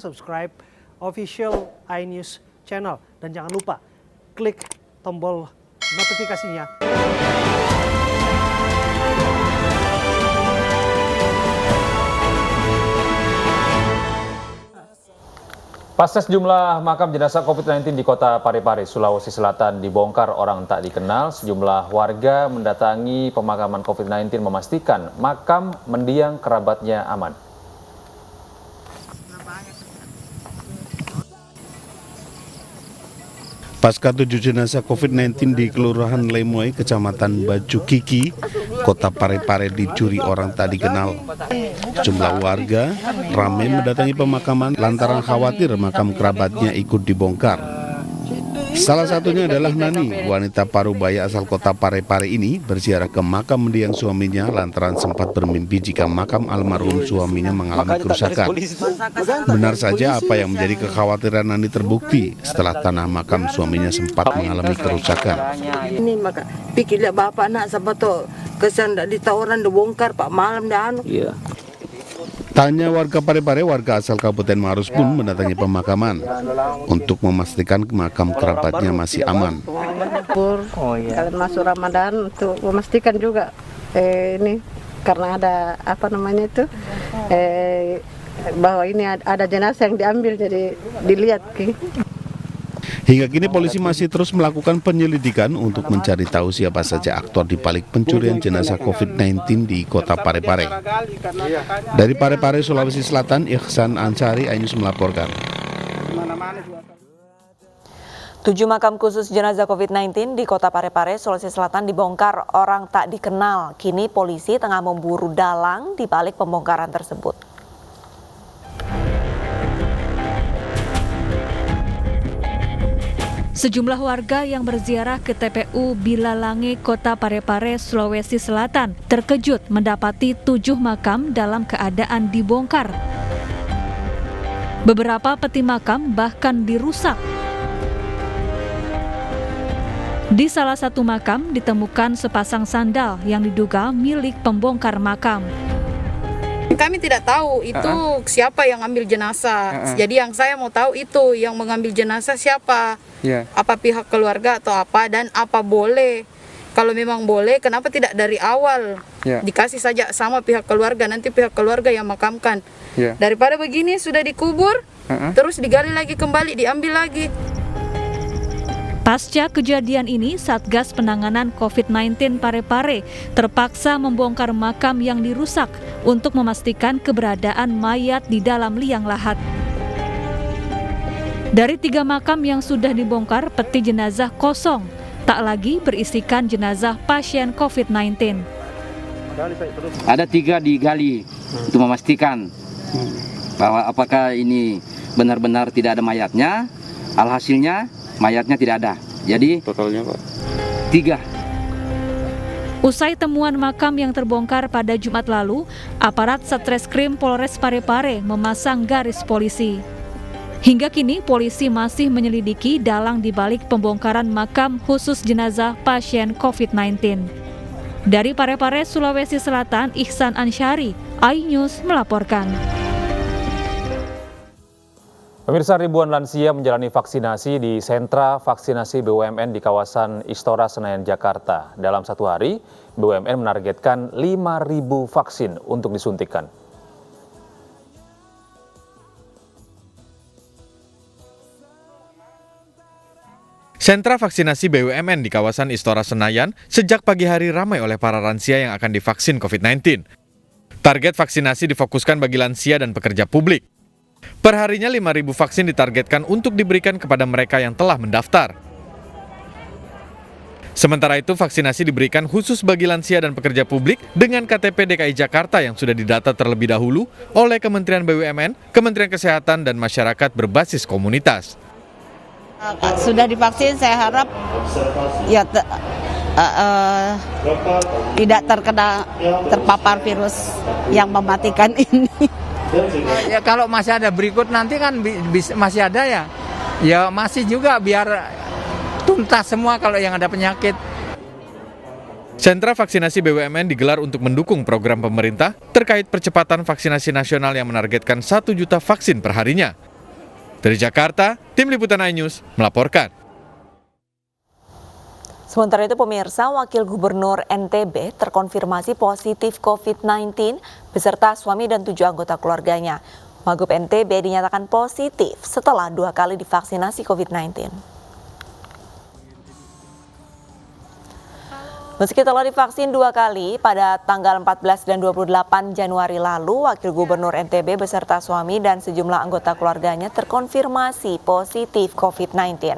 subscribe official iNews channel. Dan jangan lupa klik tombol notifikasinya. Pasca sejumlah makam jenazah COVID-19 di kota Parepare, Sulawesi Selatan dibongkar orang tak dikenal, sejumlah warga mendatangi pemakaman COVID-19 memastikan makam mendiang kerabatnya aman. Pasca 7 jenazah COVID-19 di Kelurahan Lemoy, Kecamatan Baju Kiki, Kota Parepare dicuri orang tak dikenal. Sejumlah warga ramai mendatangi pemakaman lantaran khawatir makam kerabatnya ikut dibongkar. Salah satunya adalah Nani, wanita Parubaya asal Kota Parepare ini berziarah ke makam mendiang suaminya lantaran sempat bermimpi jika makam almarhum suaminya mengalami kerusakan. Benar saja apa yang menjadi kekhawatiran Nani terbukti setelah tanah makam suaminya sempat mengalami kerusakan. Ini maka pikirlah bapak nak sabato kesan dak ditawaran dibongkar pak malam dan iya. Tanya warga Parepare, warga asal Kabupaten Maros pun mendatangi pemakaman untuk memastikan makam kerabatnya masih aman. Kalau masuk Ramadan untuk memastikan juga ini karena ada bahwa ini ada jenazah yang diambil jadi dilihat. Hingga kini polisi masih terus melakukan penyelidikan untuk mencari tahu siapa saja aktor di balik pencurian jenazah COVID-19 di kota Parepare. Dari Parepare, Sulawesi Selatan, Ihsan Ansari, iNews melaporkan. 7 makam khusus jenazah COVID-19 di kota Parepare, Sulawesi Selatan dibongkar orang tak dikenal. Kini polisi tengah memburu dalang di balik pembongkaran tersebut. Sejumlah warga yang berziarah ke TPU Bilalange, Kota Parepare, Sulawesi Selatan terkejut mendapati 7 makam dalam keadaan dibongkar. Beberapa peti makam bahkan dirusak. Di salah satu makam ditemukan sepasang sandal yang diduga milik pembongkar makam. Kami tidak tahu itu siapa yang ambil jenazah. Jadi yang saya mau tahu itu yang mengambil jenazah siapa. Apa pihak keluarga atau apa, dan apa boleh. Kalau memang boleh, kenapa tidak dari awal dikasih saja sama pihak keluarga, nanti pihak keluarga yang makamkan. Daripada begini sudah dikubur, terus digali lagi kembali, diambil lagi. Pasca kejadian ini, Satgas Penanganan COVID-19 Parepare terpaksa membongkar makam yang dirusak untuk memastikan keberadaan mayat di dalam liang lahat. Dari 3 makam yang sudah dibongkar, peti jenazah kosong, tak lagi berisikan jenazah pasien COVID-19. Ada 3 digali untuk memastikan bahwa apakah ini benar-benar tidak ada mayatnya. Alhasilnya mayatnya tidak ada. Jadi totalnya Pak 3. Usai temuan makam yang terbongkar pada Jumat lalu, aparat Satreskrim Polres Parepare memasang garis polisi. Hingga kini polisi masih menyelidiki dalang di balik pembongkaran makam khusus jenazah pasien COVID-19. Dari Parepare, Sulawesi Selatan, Ihsan Ansari, iNews melaporkan. Pemirsa, ribuan lansia menjalani vaksinasi di sentra vaksinasi BUMN di kawasan Istora Senayan, Jakarta. Dalam satu hari, BUMN menargetkan 5.000 vaksin untuk disuntikan. Sentra vaksinasi BUMN di kawasan Istora Senayan sejak pagi hari ramai oleh para lansia yang akan divaksin COVID-19. Target vaksinasi difokuskan bagi lansia dan pekerja publik. Perharinya 5.000 vaksin ditargetkan untuk diberikan kepada mereka yang telah mendaftar. Sementara itu, vaksinasi diberikan khusus bagi lansia dan pekerja publik dengan KTP DKI Jakarta yang sudah didata terlebih dahulu oleh Kementerian BUMN, Kementerian Kesehatan, dan masyarakat berbasis komunitas. Sudah divaksin, saya harap tidak terpapar virus yang mematikan ini. Ya kalau masih ada berikut nanti kan masih ada ya. Ya masih juga biar tuntas semua kalau yang ada penyakit. Sentra vaksinasi BUMN digelar untuk mendukung program pemerintah terkait percepatan vaksinasi nasional yang menargetkan 1 juta vaksin per harinya. Dari Jakarta, Tim Liputan iNews melaporkan. Sementara itu pemirsa, Wakil Gubernur NTB terkonfirmasi positif COVID-19 beserta suami dan 7 anggota keluarganya. Wagub NTB dinyatakan positif setelah 2 kali divaksinasi COVID-19. Meski telah divaksin 2 kali pada tanggal 14 dan 28 Januari lalu, Wakil Gubernur NTB beserta suami dan sejumlah anggota keluarganya terkonfirmasi positif COVID-19.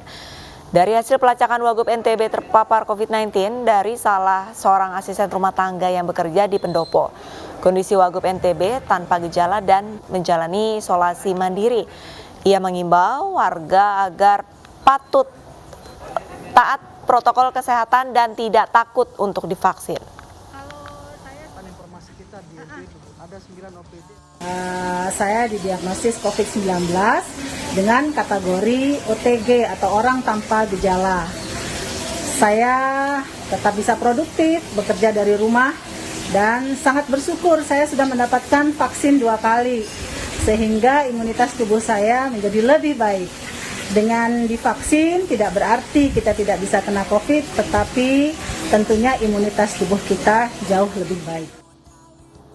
Dari hasil pelacakan Wagub NTB terpapar COVID-19 dari salah seorang asisten rumah tangga yang bekerja di Pendopo. Kondisi Wagub NTB tanpa gejala dan menjalani isolasi mandiri. Ia mengimbau warga agar patut taat protokol kesehatan dan tidak takut untuk divaksin. Saya didiagnosis COVID-19 dengan kategori OTG atau orang tanpa gejala. Saya tetap bisa produktif, bekerja dari rumah, dan sangat bersyukur saya sudah mendapatkan vaksin 2 kali, sehingga imunitas tubuh saya menjadi lebih baik. Dengan divaksin tidak berarti kita tidak bisa kena COVID, tetapi tentunya imunitas tubuh kita jauh lebih baik.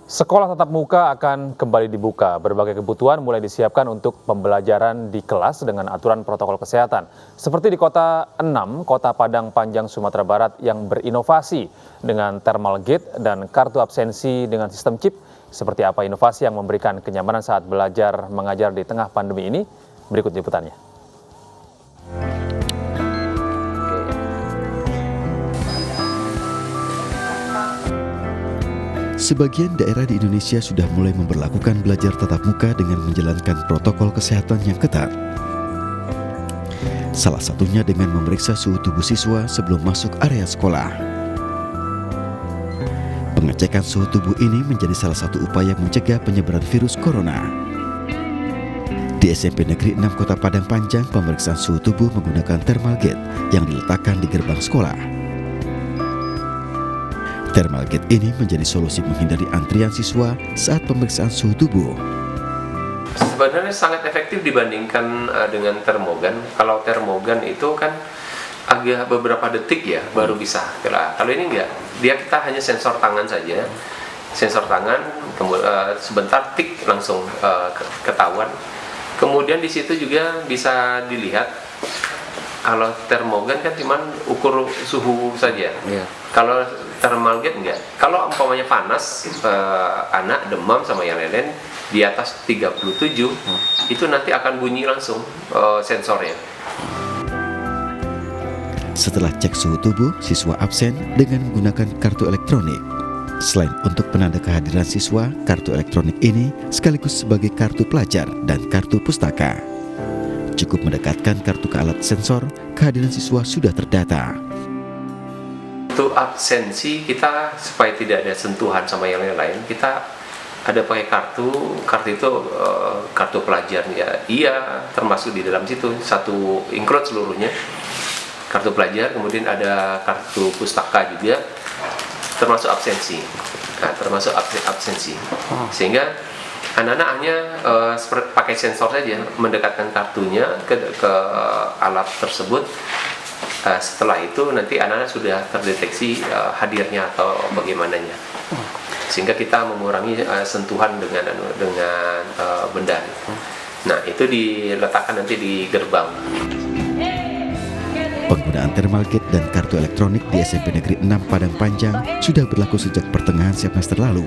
Sekolah tatap muka akan kembali dibuka. Berbagai kebutuhan mulai disiapkan untuk pembelajaran di kelas dengan aturan protokol kesehatan. Seperti di Kota 6, Kota Padang Panjang, Sumatera Barat yang berinovasi dengan thermal gate dan kartu absensi dengan sistem chip. Seperti apa inovasi yang memberikan kenyamanan saat belajar mengajar di tengah pandemi ini? Berikut liputannya. Sebagian daerah di Indonesia sudah mulai memberlakukan belajar tatap muka dengan menjalankan protokol kesehatan yang ketat. Salah satunya dengan memeriksa suhu tubuh siswa sebelum masuk area sekolah. Pengecekan suhu tubuh ini menjadi salah satu upaya mencegah penyebaran virus corona. Di SMP Negeri 6 Kota Padang Panjang, pemeriksaan suhu tubuh menggunakan thermal gate yang diletakkan di gerbang sekolah. Thermal gate ini menjadi solusi menghindari antrian siswa saat pemeriksaan suhu tubuh. Sebenarnya sangat efektif dibandingkan dengan termogan. Kalau termogan itu kan agak beberapa detik ya baru bisa. Kalau ini enggak, dia kita hanya sensor tangan saja. Sensor tangan, sebentar tik langsung ketahuan. Kemudian di situ juga bisa dilihat. Kalau termogan kan cuma ukur suhu saja. Yeah. Kalau thermal gate enggak. Kalau umpamanya panas, anak demam sama yang lain-lain di atas 37, itu nanti akan bunyi langsung sensornya. Setelah cek suhu tubuh, siswa absen dengan menggunakan kartu elektronik. Selain untuk penanda kehadiran siswa, kartu elektronik ini sekaligus sebagai kartu pelajar dan kartu pustaka. Cukup mendekatkan kartu ke alat sensor, kehadiran siswa sudah terdata. Untuk absensi kita supaya tidak ada sentuhan sama yang lain-lain, kita ada pakai kartu itu kartu pelajar ya. Iya, termasuk di dalam situ satu include seluruhnya. Kartu pelajar, kemudian ada kartu pustaka juga termasuk absensi. Nah, termasuk absensi. Sehingga anak-anak hanya pakai sensor saja, mendekatkan kartunya ke alat tersebut. Setelah itu nanti anak-anak sudah terdeteksi hadirnya atau bagaimananya, sehingga kita mengurangi sentuhan dengan benda. Nah, itu diletakkan nanti di gerbang. Penggunaan thermal gate dan kartu elektronik di SMP Negeri 6 Padang Panjang sudah berlaku sejak pertengahan semester lalu.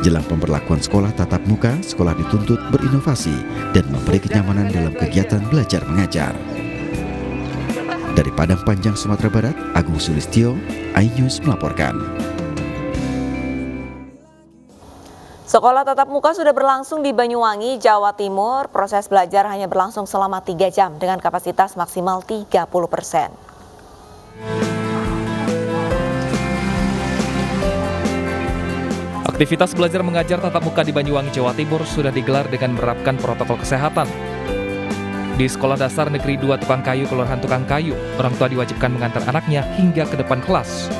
Jelang pemberlakuan sekolah tatap muka, sekolah dituntut berinovasi dan memberi kenyamanan dalam kegiatan belajar mengajar. Dari Padang Panjang, Sumatera Barat, Agung Sulistyo, iNews melaporkan. Sekolah tatap muka sudah berlangsung di Banyuwangi, Jawa Timur. Proses belajar hanya berlangsung selama 3 jam dengan kapasitas maksimal 30%. Aktivitas belajar mengajar tatap muka di Banyuwangi, Jawa Timur sudah digelar dengan menerapkan protokol kesehatan. Di Sekolah Dasar Negeri 2 Tukang Kayu, Kelurahan Tukang Kayu, orang tua diwajibkan mengantar anaknya hingga ke depan kelas.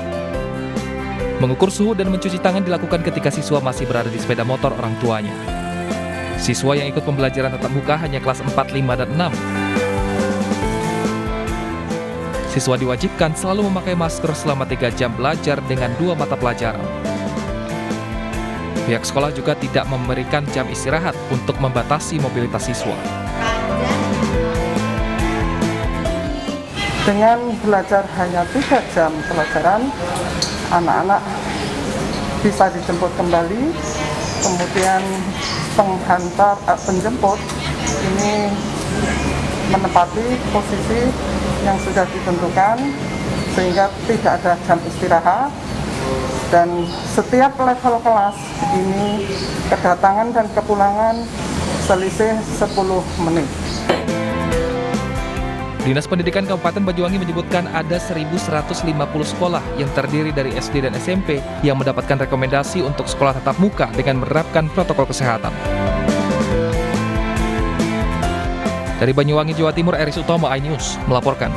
Mengukur suhu dan mencuci tangan dilakukan ketika siswa masih berada di sepeda motor orang tuanya. Siswa yang ikut pembelajaran tatap muka hanya kelas 4, 5, dan 6. Siswa diwajibkan selalu memakai masker selama 3 jam belajar dengan 2 mata pelajaran. Pihak sekolah juga tidak memberikan jam istirahat untuk membatasi mobilitas siswa. Dengan belajar hanya 3 jam pelajaran, anak-anak bisa dijemput kembali, kemudian penjemput ini menempati posisi yang sudah ditentukan sehingga tidak ada jam istirahat, dan setiap level kelas ini kedatangan dan kepulangan selisih 10 menit. Dinas Pendidikan Kabupaten Banyuwangi menyebutkan ada 1.150 sekolah yang terdiri dari SD dan SMP yang mendapatkan rekomendasi untuk sekolah tatap muka dengan menerapkan protokol kesehatan. Dari Banyuwangi, Jawa Timur, Eris Utomo, iNews melaporkan.